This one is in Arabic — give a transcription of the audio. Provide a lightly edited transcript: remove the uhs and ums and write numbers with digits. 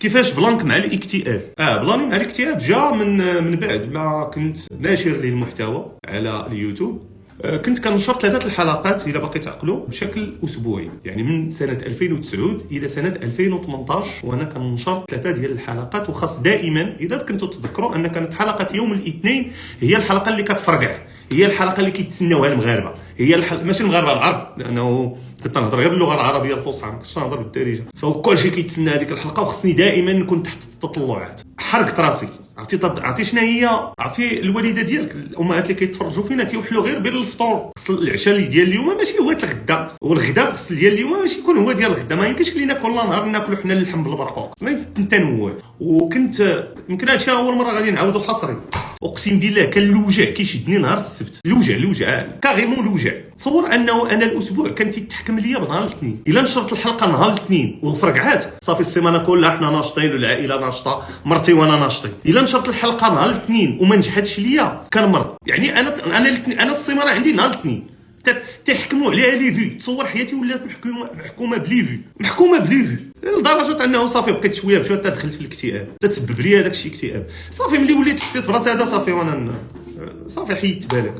كيفاش بلانك مع الاكتئاب. بلاني مع الاكتئاب جا من بعد ما كنت ناشر للمحتوى على اليوتيوب. كنت كنشر 3 الحلقات الا باقي تعقلوا بشكل اسبوعي، يعني من سنه 2009 الى سنه 2018 وانا كنشر 3 ديال الحلقات. وخاص دائما اذا كنتوا تذكروا ان كانت حلقه يوم الاثنين هي الحلقه اللي كتفرقع، هي الحلقه اللي كيتسناوها المغاربه، هي ماشي المغاربه العرب، لانه كنت نهضر غير باللغه العربيه الفصحى، ما كنتش نهضر بالدارجه. كلشي كيتسنى هذيك الحلقه، وخصني دائما نكون تحت التطلعات. حرقت راسي. عرفتي شنو هي؟ عرفتي الوالده ديالك، الامهات اللي كيتفرجوا فينا تيوحلوا غير بين الفطور، خص العشاء اللي ديال اليوم ماشي هو الغدا، والغدا خص ديال اليوم ماشي يكون هو ديال الغدا. ما يمكنش لينا كل نهار ناكلوا حنا اللحم بالبرقوق، خصنا التنوع. وكنت يمكن هادشي اول مره غادي نعاودو حصري. اقسم بالله كان الوجع كيشدني نهار السبت، الوجع كاريمون الوجع. تصور انه انا الاسبوع كان تيتحكم ليا بنهار الاثنين، الا نشرت الحلقه نهار الاثنين وفرقعات صافي السيمانه كلها حنا ناشطين والعائله ناشطه، مرتي وانا ناشطين. الا نشرت الحلقه نهار الاثنين وما نجحتش ليا كنمرض. يعني انا السيمانه عندي نهار الاثنين تحكموا عليها لي في. تصور حياتي ولات محكومه بلي في، لدرجه انه صافي بقيت شويه بشويه دخلت في الاكتئاب، تسبب لي هذاك الشيء اكتئاب. صافي ملي وليت حسيت براسي هذا صافي، وانا صافي حيدت بالك.